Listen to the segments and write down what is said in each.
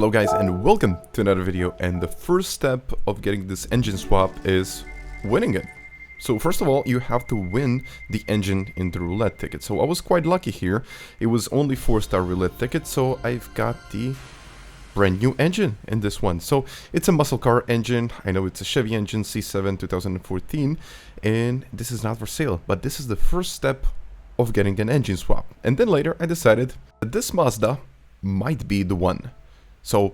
Hello guys and welcome to another video, and the first step of getting this engine swap is winning it. So first of all, you have to win the engine in the roulette ticket. So I was quite lucky here. It was only 4-star roulette ticket, so I've got the brand new engine in this one. So it's a muscle car engine. I know it's a Chevy engine C7 2014, and this is not for sale, but this is the first step of getting an engine swap. And then later I decided that this Mazda might be the one. So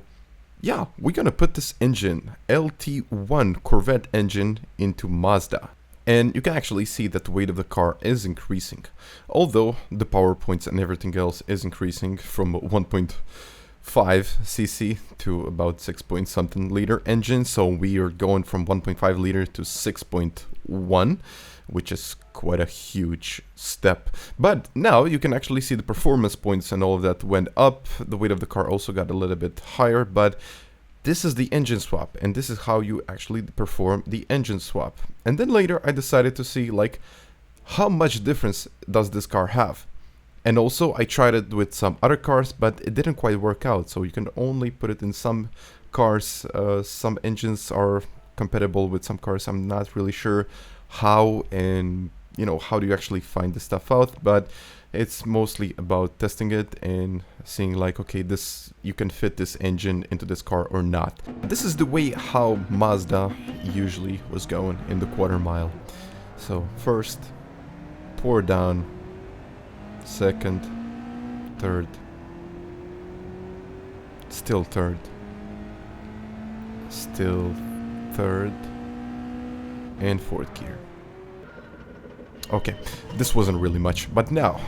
yeah, we're gonna put this engine, LT1 Corvette engine, into Mazda. And you can actually see that the weight of the car is increasing. Although the power points and everything else is increasing from 1.5 cc to about 6 point something liter engine. So we are going from 1.5 liter to 6.1, which is quite a huge step. But now you can actually see the performance points and all of that went up. The weight of the car also got a little bit higher, but this is the engine swap, and this is how you actually perform the engine swap. And then later I decided to see like how much difference does this car have. And also I tried it with some other cars, but it didn't quite work out. So you can only put it in some cars. Some engines are compatible with some cars. I'm not really sure how, and how do you actually find this stuff out, but it's mostly about testing it and seeing like, okay, this, you can fit this engine into this car or not. This is the way how Mazda usually was going in the quarter mile. So first, pour down, second, third, still third, still third, and fourth gear. Okay, this wasn't really much, but now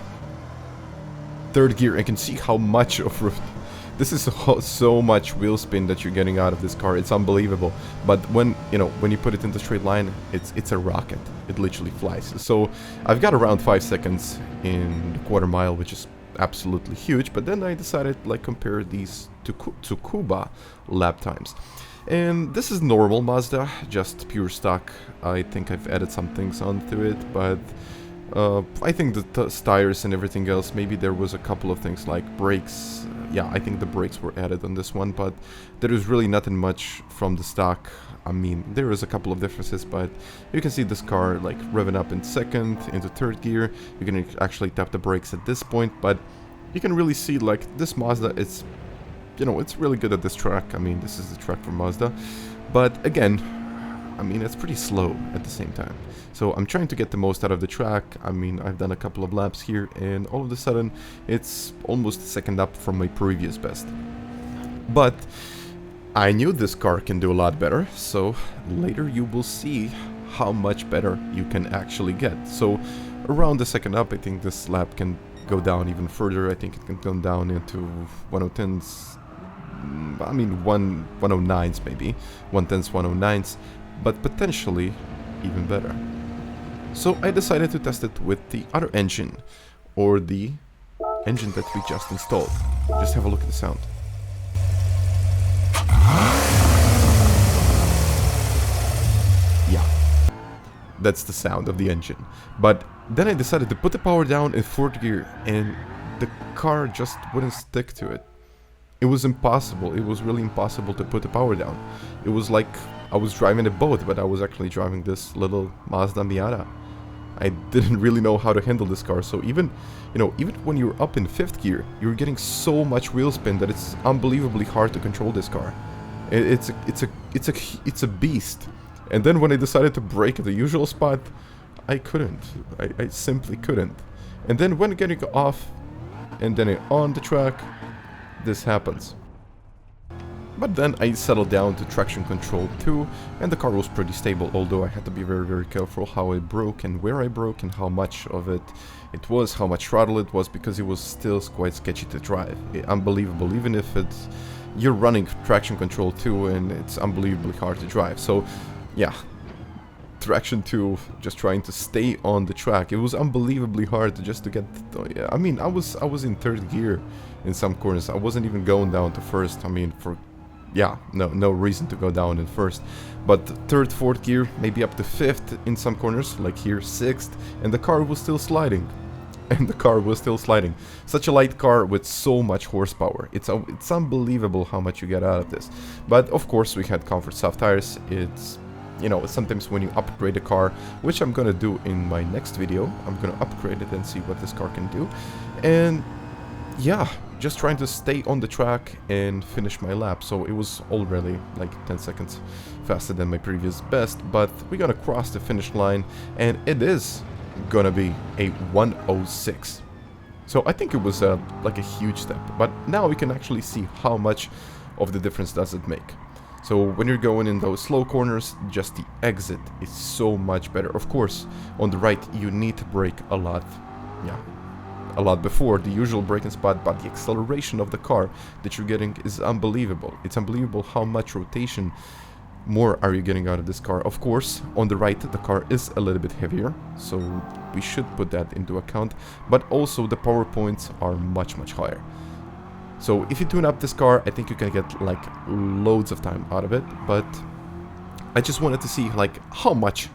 third gear. I can see how much of this is so much wheel spin that you're getting out of this car. It's unbelievable. But when you put it in the straight line, it's a rocket. It literally flies. So I've got around 5 seconds in the quarter mile, which is absolutely huge. But then I decided like compare these to Cuba lap times. And this is normal Mazda, just pure stock. I think I've added some things onto it, but I think the tires and everything else, maybe there was a couple of things like brakes. Yeah, I think the brakes were added on this one, but there is really nothing much from the stock. I mean, there is a couple of differences, but you can see this car like revving up in second, into third gear. You can actually tap the brakes at this point, but you can really see like this Mazda, it's really good at this track. I mean, this is the track for Mazda, but again, I mean, it's pretty slow at the same time. So I'm trying to get the most out of the track. I mean, I've done a couple of laps here, and all of a sudden, it's almost a second up from my previous best. But I knew this car can do a lot better, so later you will see how much better you can actually get. So around the second up, I think this lap can go down even further. I think it can go down into 110s. I mean 109s maybe, 110s, 109s, but potentially even better. So I decided to test it with the other engine, or the engine that we just installed. Just have a look at the sound. Yeah, that's the sound of the engine. But then I decided to put the power down in fourth gear, and the car just wouldn't stick to it. It was impossible. It was really impossible to put the power down. It was like I was driving a boat, but I was actually driving this little Mazda Miata. I didn't really know how to handle this car. So even when you're up in fifth gear, you're getting so much wheel spin that it's unbelievably hard to control this car. It's a beast. And then when I decided to brake at the usual spot, I couldn't. I simply couldn't. And then when getting off and then on the track, this happens. But then I settled down to traction control too, and the car was pretty stable, although I had to be very, very careful how I broke and where I broke and how much of it was, how much throttle it was, because it was still quite sketchy to drive. Unbelievable, even if you're running traction control too, and it's unbelievably hard to drive. So yeah, traction 2, just trying to stay on the track. It was unbelievably hard to get. I mean, I was in third gear in some corners. I wasn't even going down to first. I mean, no reason to go down in first. But third, fourth gear, maybe up to fifth in some corners, like here, sixth, and the car was still sliding. and the car was still sliding. Such a light car with so much horsepower. It's unbelievable how much you get out of this. But of course we had comfort soft tires. It's, you know, sometimes when you upgrade a car, which I'm gonna do in my next video, I'm gonna upgrade it and see what this car can do. And yeah, just trying to stay on the track and finish my lap. So it was already like 10 seconds faster than my previous best, but we're gonna cross the finish line, and it is gonna be a 106. So I think it was like a huge step, but now we can actually see how much of the difference does it make. So when you're going in those slow corners, just the exit is so much better. Of course, on the right, you need to brake a lot, a lot before the usual braking spot, but the acceleration of the car that you're getting is unbelievable. It's unbelievable how much rotation more are you getting out of this car. Of course, on the right, the car is a little bit heavier, so we should put that into account, but also the power points are much higher. So if you tune up this car, I think you can get like loads of time out of it, but I just wanted to see like how much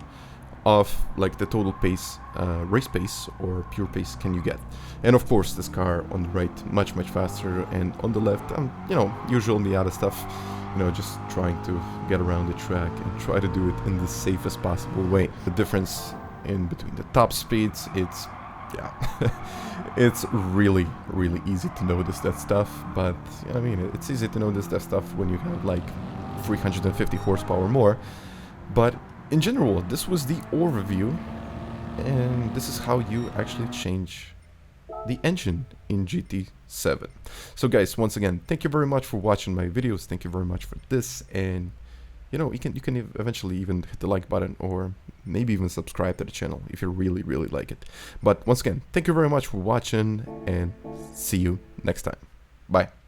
of like the total pace, race pace or pure pace can you get. And of course this car on the right much faster, and on the left, you know, usual Miata stuff, you know, just trying to get around the track and try to do it in the safest possible way. The difference in between the top speeds, it's it's really easy to notice that stuff. But I mean, it's easy to notice that stuff when you have like 350 horsepower more. But in general, this was the overview, and this is how you actually change the engine in GT7. So guys, once again, thank you very much for watching my videos. Thank you very much for this, and you know, you can eventually even hit the like button, or maybe even subscribe to the channel if you really like it. But once again, thank you very much for watching, and see you next time. Bye.